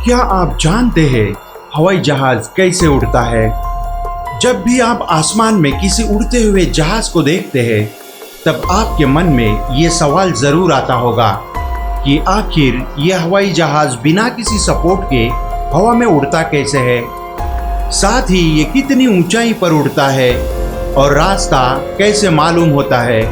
क्या आप जानते हैं हवाई जहाज कैसे उड़ता है? जब भी आप आसमान में किसी उड़ते हुए जहाज को देखते हैं, तब आपके मन में ये सवाल जरूर आता होगा कि आखिर ये हवाई जहाज बिना किसी सपोर्ट के हवा में उड़ता कैसे है? साथ ही ये कितनी ऊंचाई पर उड़ता है और रास्ता कैसे मालूम होता है?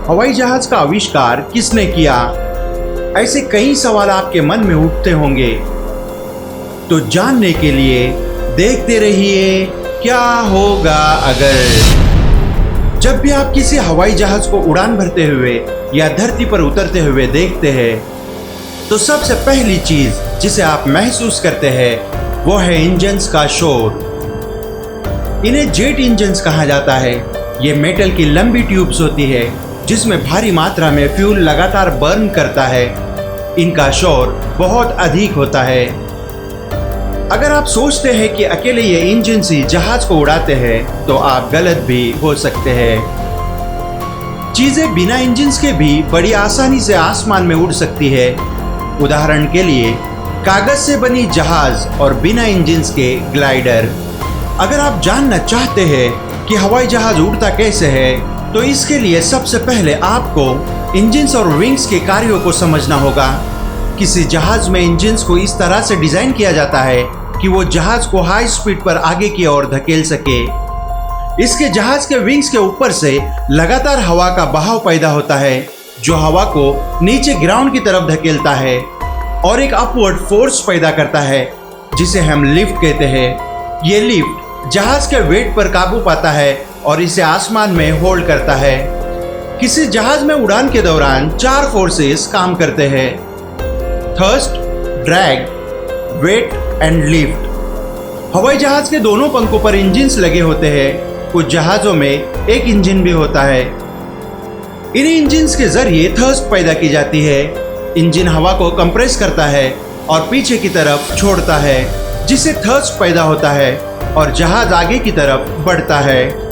हवाई जहाज का आविष्कार किसने किया? ऐसे कई सवाल आपके मन में उठते होंगे। तो जानने के लिए देखते रहिए क्या होगा अगर। जब भी आप किसी हवाई जहाज को उड़ान भरते हुए या धरती पर उतरते हुए देखते हैं, तो सबसे पहली चीज जिसे आप महसूस करते हैं वो है इंजन्स का शोर। इन्हें जेट इंजन्स कहा जाता है। ये मेटल की लंबी ट्यूब्स होती है जिसमें भारी मात्रा में फ्यूल लगातार बर्न करता है। इनका शोर बहुत अधिक होता है। अगर आप सोचते हैं कि अकेले ये इंजन ही जहाज को उड़ाते हैं, तो आप गलत भी हो सकते हैं। चीजें बिना इंजन के भी बड़ी आसानी से आसमान में उड़ सकती है। उदाहरण के लिए कागज से बनी जहाज और बिना इंजन के ग्लाइडर। अगर आप जानना चाहते हैं कि हवाई जहाज उड़ता कैसे है, तो इसके लिए सबसे पहले आपको इंजन्स और विंग्स के कार्यों को समझना होगा। किसी जहाज में इंजन्स को इस तरह से डिजाइन किया जाता है कि वो जहाज को हाई स्पीड पर आगे की ओर धकेल सके। इसके जहाज के विंग्स के ऊपर से लगातार हवा का बहाव पैदा होता है, जो हवा को नीचे ग्राउंड की तरफ धकेलता है और एक अपवर्ड फोर्स पैदा करता है, जिसे हम लिफ्ट कहते हैं। ये लिफ्ट जहाज के वेट पर काबू पाता है और इसे आसमान में होल्ड करता है। किसी जहाज में उड़ान के दौरान 4 फोर्सेस काम करते हैं: thrust, drag, weight and lift. हवाई जहाज के दोनों पंखों पर इंजन्स लगे होते हैं। कुछ जहाजों में एक इंजन भी होता है। इन इंजन्स के जरिए थ्रस्ट पैदा की जाती है। इंजन हवा को कंप्रेस करता है और पीछे की तरफ छोड़ता है, जिससे थ्रस्ट पैदा होता है और जहाज आगे की तरफ बढ़ता है।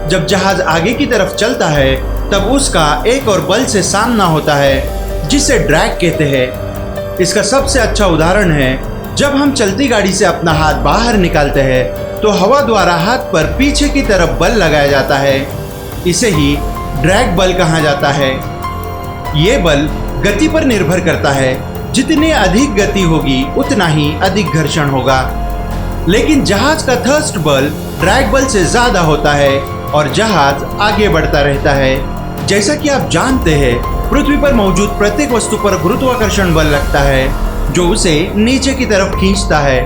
जब जहाज आगे की तरफ चलता है, तब उसका एक और बल से सामना होता है, जिसे ड्रैग कहते हैं। इसका सबसे अच्छा उदाहरण है जब हम चलती गाड़ी से अपना हाथ बाहर निकालते हैं, तो हवा द्वारा हाथ पर पीछे की तरफ बल लगाया जाता है। इसे ही ड्रैग बल कहा जाता है। ये बल गति पर निर्भर करता है। जितनी अधिक गति होगी, उतना ही अधिक घर्षण होगा। लेकिन जहाज का थ्रस्ट बल ड्रैग बल से ज्यादा होता है और जहाज आगे बढ़ता रहता है। जैसा कि आप जानते हैं, पृथ्वी पर मौजूद प्रत्येक वस्तु पर गुरुत्वाकर्षण बल लगता है, जो उसे नीचे की तरफ खींचता है।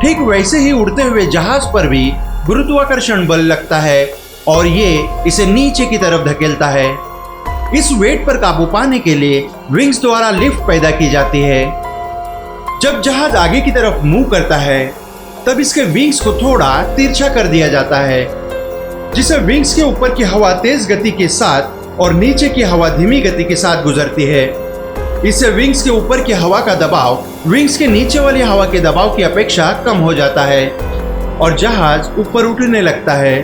ठीक वैसे ही उड़ते हुए जहाज पर भी गुरुत्वाकर्षण बल लगता है और ये इसे नीचे की तरफ धकेलता है। इस वेट पर काबू पाने के लिए विंग्स द्वारा लिफ्ट पैदा की जाती है। जब जहाज आगे की तरफ मूव करता है, तब इसके विंग्स को थोड़ा तिरछा कर दिया जाता है, जिससे विंग्स के ऊपर की हवा तेज गति के साथ और नीचे की हवा धीमी गति के साथ गुजरती है। इससे विंग्स के ऊपर की हवा का दबाव विंग्स के नीचे वाली हवा के दबाव की अपेक्षा कम हो जाता है और जहाज ऊपर उठने लगता है।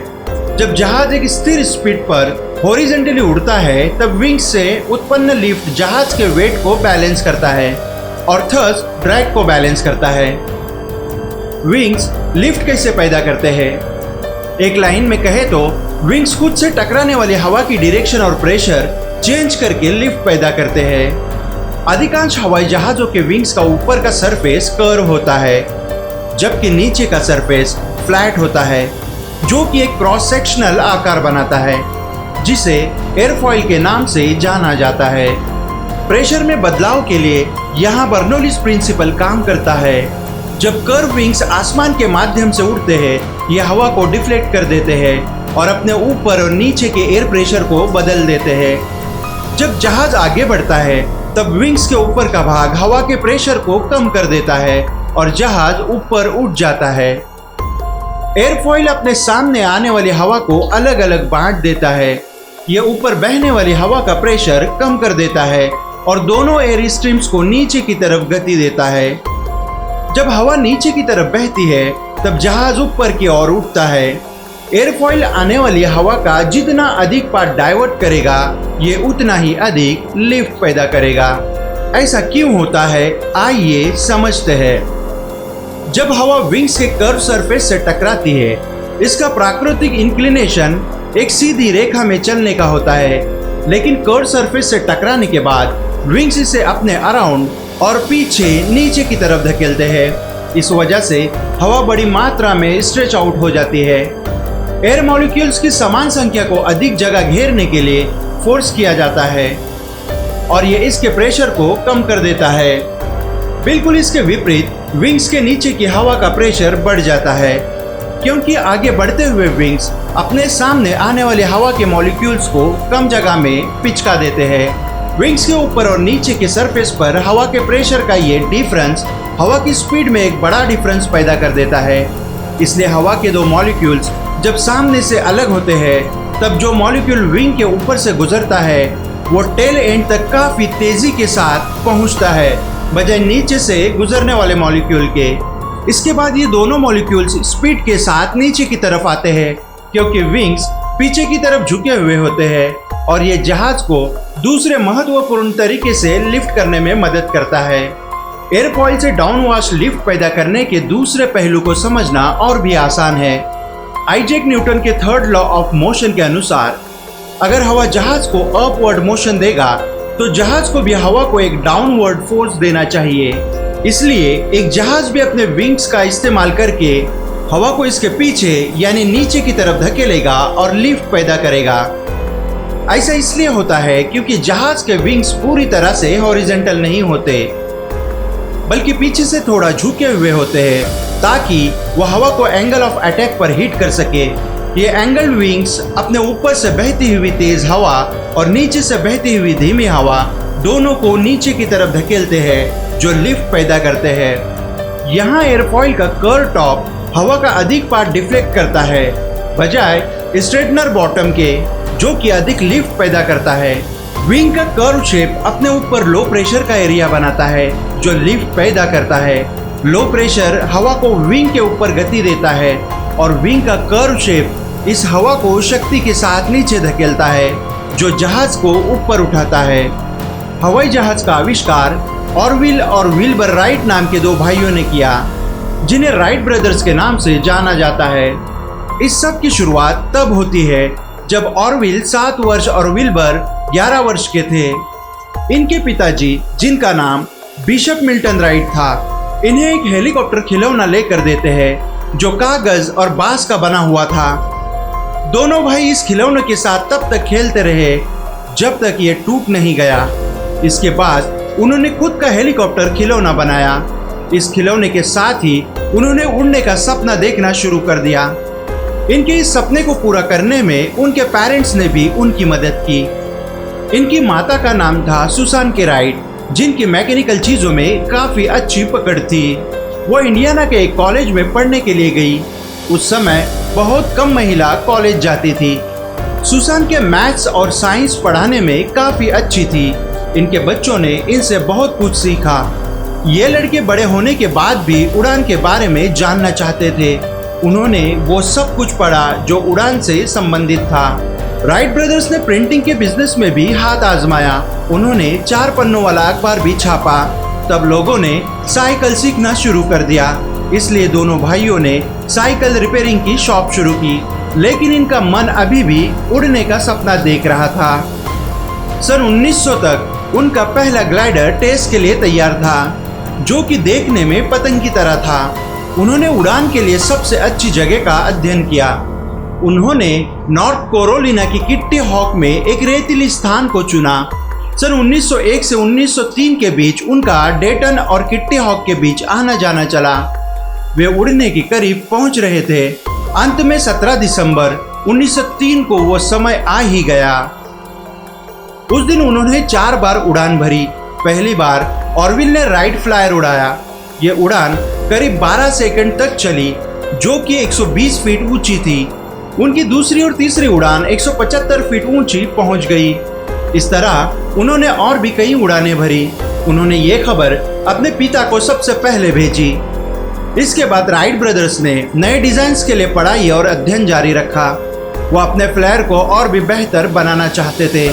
जब जहाज एक स्थिर स्पीड पर हॉरिजॉन्टली उड़ता है, तब विंग्स से उत्पन्न लिफ्ट जहाज के वेट को बैलेंस करता है और थ्रस्ट ड्रैग को बैलेंस करता है। विंग्स लिफ्ट कैसे पैदा करते हैं? एक लाइन में कहे तो विंग्स खुद से टकराने वाली हवा की डायरेक्शन और प्रेशर चेंज करके लिफ्ट पैदा करते हैं। अधिकांश हवाई जहाज़ों के विंग्स का ऊपर का सरफेस कर्व होता है, जबकि नीचे का सरफेस फ्लैट होता है, जो कि एक क्रॉस सेक्शनल आकार बनाता है, जिसे एयरफॉइल के नाम से जाना जाता है। प्रेशर में बदलाव के लिए यहाँ बर्नौलीज प्रिंसिपल काम करता है। जब कर्व विंग्स आसमान के माध्यम से उड़ते हैं, ये हवा को डिफ्लेक्ट कर देते हैं और अपने ऊपर और नीचे के एयर प्रेशर को बदल देते हैं। जब जहाज आगे बढ़ता है, तब विंग्स के ऊपर का भाग हवा के प्रेशर को कम कर देता है और जहाज ऊपर उठ जाता है। एयरफॉइल अपने सामने आने वाली हवा को अलग अलग बांट देता है। ये ऊपर बहने वाली हवा का प्रेशर कम कर देता है और दोनों एयर स्ट्रीम्स को नीचे की तरफ गति देता है। जब हवा नीचे की तरफ बहती है, तब जहाज ऊपर की ओर उठता है। एयरफॉइल आने वाली हवा का जितना अधिक पार्ट डाइवर्ट करेगा, ये उतना ही अधिक लिफ्ट पैदा करेगा। ऐसा क्यों होता है, आइए समझते हैं। जब हवा विंग्स के कर्व सरफेस से टकराती है, इसका प्राकृतिक इंक्लिनेशन एक सीधी रेखा में चलने का होता है, लेकिन कर्व सरफेस से टकराने के बाद विंग्स इसे अपने अराउंड और पीछे नीचे की तरफ धकेलते हैं। इस वजह से हवा बड़ी मात्रा में स्ट्रेच आउट हो जाती है। एयर मॉलिक्यूल्स की समान संख्या को अधिक जगह घेरने के लिए फोर्स किया जाता है और ये इसके प्रेशर को कम कर देता है। बिल्कुल इसके विपरीत विंग्स के नीचे की हवा का प्रेशर बढ़ जाता है, क्योंकि आगे बढ़ते हुए विंग्स अपने सामने आने वाली हवा के मॉलिक्यूल्स को कम जगह में पिचका देते हैं। विंग्स के ऊपर और नीचे के सरफेस पर हवा के प्रेशर का ये डिफरेंस हवा की स्पीड में एक बड़ा डिफरेंस पैदा कर देता है। इसलिए हवा के दो मॉलिक्यूल्स जब सामने से अलग होते हैं, तब जो मॉलिक्यूल विंग के ऊपर से गुजरता है वो टेल एंड तक काफी तेजी के साथ पहुंचता है, बजाय नीचे से गुजरने वाले मॉलिक्यूल के। इसके बाद ये दोनों मॉलिक्यूल्स स्पीड के साथ नीचे की तरफ आते हैं, क्योंकि विंग्स पीछे की तरफ झुके हुए होते हैं और ये जहाज को दूसरे महत्वपूर्ण तरीके से लिफ्ट करने में मदद करता है। एयरफॉइल से डाउनवाश लिफ्ट पैदा करने के दूसरे पहलू को समझना और भी आसान है। आइजैक न्यूटन के थर्ड लॉ ऑफ मोशन के अनुसार अगर हवा जहाज को अपवर्ड मोशन देगा तो जहाज को भी हवा को एक डाउनवर्ड फोर्स देना चाहिए। इसलिए एक जहाज भी अपने विंग्स का इस्तेमाल करके हवा को इसके पीछे यानी नीचे की तरफ धकेलेगा और लिफ्ट पैदा करेगा। ऐसा इसलिए होता है क्योंकि जहाज के विंग्स पूरी तरह से हॉरिजॉन्टल नहीं होते, बल्कि पीछे से थोड़ा झुके हुए होते हैं, ताकि वह हवा को एंगल ऑफ अटैक पर हिट कर सके। ये एंगल विंग्स अपने ऊपर से बहती हुई तेज हवा और नीचे से बहती हुई धीमी हवा दोनों को नीचे की तरफ धकेलते हैं, जो लिफ्ट पैदा करते हैं। यहाँ एयरफॉइल का कर्व टॉप हवा का अधिक पार्ट डिफ्लेक्ट करता है, बजाय स्ट्रेटनर बॉटम के, जो कि अधिक लिफ्ट पैदा करता है। विंग का कर्व शेप अपने ऊपर लो प्रेशर का एरिया बनाता है, जो लिफ्ट पैदा करता है। लो प्रेशर हवा को विंग के ऊपर गति देता है और विंग का कर्व शेप इस हवा को शक्ति के साथ नीचे धकेलता है, जो जहाज को ऊपर उठाता है। हवाई जहाज का आविष्कार ऑरविल और विल्बर राइट नाम के दो भाइयों ने किया, जिन्हें राइट ब्रदर्स के नाम से जाना जाता है। इस सब की शुरुआत तब होती है जब ऑरविल 7 वर्ष और विल्बर 11 वर्ष के थे। इनके पिताजी, जिनका नाम बिशप मिल्टन राइट था, इन्हें एक हेलीकॉप्टर खिलौना लेकर देते हैं जो कागज और बांस का बना हुआ था। दोनों भाई इस खिलौने के साथ तब तक खेलते रहे जब तक ये टूट नहीं गया। इसके बाद उन्होंने खुद का हेलीकॉप्टर खिलौना बनाया। इस खिलौने के साथ ही उन्होंने उड़ने का सपना देखना शुरू कर दिया। इनके इस सपने को पूरा करने में उनके पेरेंट्स ने भी उनकी मदद की। इनकी माता का नाम था सुसान के राइट, जिनकी मैकेनिकल चीजों में काफी अच्छी पकड़ थी। वो इंडियाना के एक कॉलेज में पढ़ने के लिए गई। उस समय बहुत कम महिला कॉलेज जाती थी। सुसान के मैथ्स और साइंस पढ़ाने में काफी अच्छी थी। इनके बच्चों ने इनसे बहुत कुछ सीखा। ये लड़के बड़े होने के बाद भी उड़ान के बारे में जानना चाहते थे। उन्होंने वो सब कुछ पढ़ा जो उड़ान से संबंधित था। राइट ब्रदर्स ने प्रिंटिंग के बिजनेस में भी हाथ आजमाया। उन्होंने 4 पन्नों वाला अखबार भी छापा। तब लोगों ने साइकिल सीखना शुरू कर दिया, इसलिए दोनों भाइयों ने साइकिल रिपेयरिंग की शॉप शुरू की। लेकिन इनका मन अभी भी उड़ने का सपना देख रहा था। सन 1900 तक उनका पहला ग्लाइडर टेस्ट के लिए तैयार था, जो कि देखने में पतंग की तरह था। उन्होंने उड़ान के लिए सबसे अच्छी जगह का अध्ययन किया। उन्होंने नॉर्थ कैरोलिना की किट्टी हॉक में एक रेतीली स्थान को चुना। सन 1901 से 1903 के बीच उनका डेटन और किट्टी हॉक के बीच आना जाना चला। वे उड़ने के करीब पहुंच रहे थे। अंत में 17 दिसंबर 1903 को वो समय आ ही गया। उस दिन उन्होंने 4 बार उड़ान भरी। पहली बार ऑरविल ने राइट फ्लायर उड़ाया। ये उड़ान करीब 12 सेकंड तक चली, जो कि 120 फीट ऊंची थी। उनकी दूसरी और तीसरी उड़ान 175 फीट ऊंची पहुंच गई। इस तरह उन्होंने और भी कई उड़ानें भरी। उन्होंने ये खबर अपने पिता को सबसे पहले भेजी। इसके बाद राइट ब्रदर्स ने नए डिजाइन्स के लिए पढ़ाई और अध्ययन जारी रखा। वो अपने फ्लायर को और भी बेहतर बनाना चाहते थे।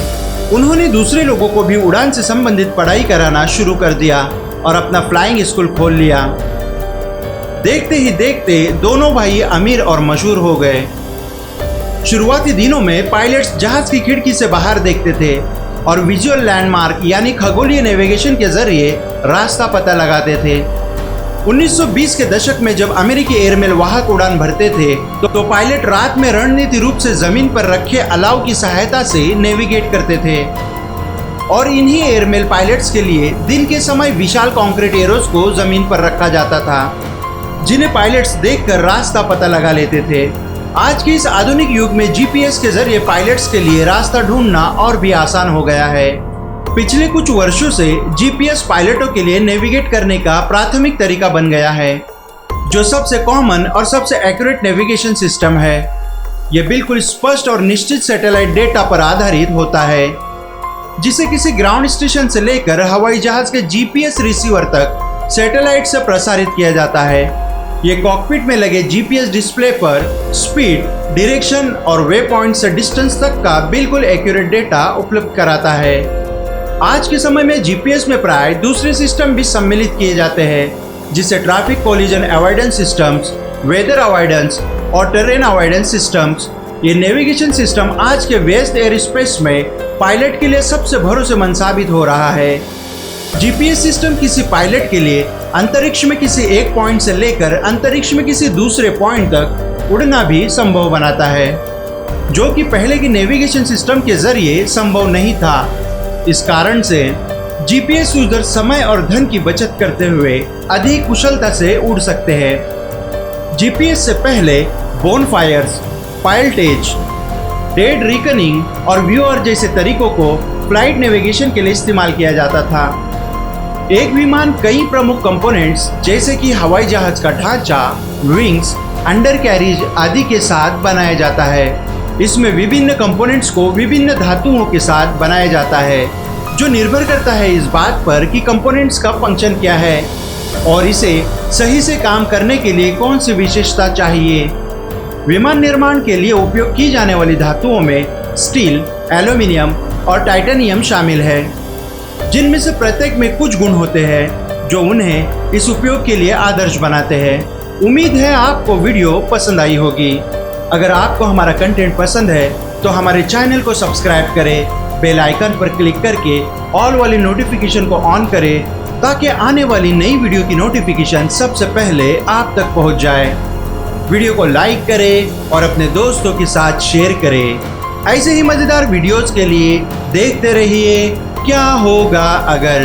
उन्होंने दूसरे लोगों को भी उड़ान से संबंधित पढ़ाई कराना शुरू कर दिया और अपना फ्लाइंग स्कूल खोल लिया। देखते ही देखते दोनों भाई अमीर और मशहूर हो गए। शुरुआती दिनों में पायलट्स जहाज की खिड़की से बाहर देखते थे और विजुअल लैंडमार्क यानी खगोलीय नेविगेशन के जरिए रास्ता पता लगाते थे। 1920 के दशक में जब अमेरिकी एयरमेल वाहक उड़ान भरते थे तो पायलट रात में रणनीति रूप से जमीन पर रखे अलाव की सहायता से नेविगेट करते थे और इन्हीं एयरमेल पायलट्स के लिए दिन के समय विशाल कंक्रीट एरोज को जमीन पर रखा जाता था, जिन्हें पायलट्स देखकर रास्ता पता लगा लेते थे। आज के इस आधुनिक युग में जीपीएस के जरिए पायलट्स के लिए रास्ता ढूंढना और भी आसान हो गया है। पिछले कुछ वर्षों से जीपीएस पायलटों के लिए नेविगेट करने का प्राथमिक तरीका बन गया है, जो सबसे कॉमन और सबसे एक्यूरेट नेविगेशन सिस्टम है। यह बिल्कुल स्पष्ट और निश्चित सैटेलाइट डेटा पर आधारित होता है, जिसे किसी ग्राउंड स्टेशन से लेकर हवाई जहाज के जीपीएस रिसीवर तक सैटेलाइट से प्रसारित किया जाता है। ये कॉकपिट में लगे जीपीएस डिस्प्ले पर स्पीड, डायरेक्शन और वे पॉइंट से डिस्टेंस तक का बिल्कुल एक्यूरेट डेटा उपलब्ध कराता है। आज के समय में जीपीएस में प्राय दूसरे सिस्टम भी सम्मिलित किए जाते हैं, जिसे traffic collision avoidance systems, weather avoidance और टेरेन अवॉइडेंस सिस्टम्स। ये नेविगेशन सिस्टम आज के व्यस्त एयर स्पेस में पायलट के लिए सबसे भरोसेमंद साबित हो रहा है। जीपीएस सिस्टम किसी पायलट के लिए अंतरिक्ष में किसी एक पॉइंट से लेकर अंतरिक्ष में किसी दूसरे पॉइंट तक उड़ना भी संभव बनाता है, जो कि पहले की नेविगेशन सिस्टम के जरिए संभव नहीं था। इस कारण से जीपीएस यूजर समय और धन की बचत करते हुए अधिक कुशलता से उड़ सकते हैं। जीपीएस से पहले बोनफायर्स, पायलटेज, डेड रिकनिंग और व्यूअर जैसे तरीकों को फ्लाइट नेविगेशन के लिए इस्तेमाल किया जाता था। एक विमान कई प्रमुख कंपोनेंट्स जैसे कि हवाई जहाज का ढांचा, विंग्स, अंडर कैरिज आदि के साथ बनाया जाता है। इसमें विभिन्न कंपोनेंट्स को विभिन्न धातुओं के साथ बनाया जाता है, जो निर्भर करता है इस बात पर कि कंपोनेंट्स का फंक्शन क्या है और इसे सही से काम करने के लिए कौन सी विशेषता चाहिए। विमान निर्माण के लिए उपयोग की जाने वाली धातुओं में स्टील, एल्यूमिनियम और टाइटेनियम शामिल है, जिनमें से प्रत्येक में कुछ गुण होते हैं जो उन्हें इस उपयोग के लिए आदर्श बनाते हैं। उम्मीद है आपको वीडियो पसंद आई होगी। अगर आपको हमारा कंटेंट पसंद है तो हमारे चैनल को सब्सक्राइब करें, बेल आइकन पर क्लिक करके ऑल वाली नोटिफिकेशन को ऑन करें, ताकि आने वाली नई वीडियो की नोटिफिकेशन सबसे पहले आप तक पहुंच जाए। वीडियो को लाइक करें और अपने दोस्तों के साथ शेयर करें। ऐसे ही मज़ेदार वीडियोज़ के लिए देखते रहिए क्या होगा अगर।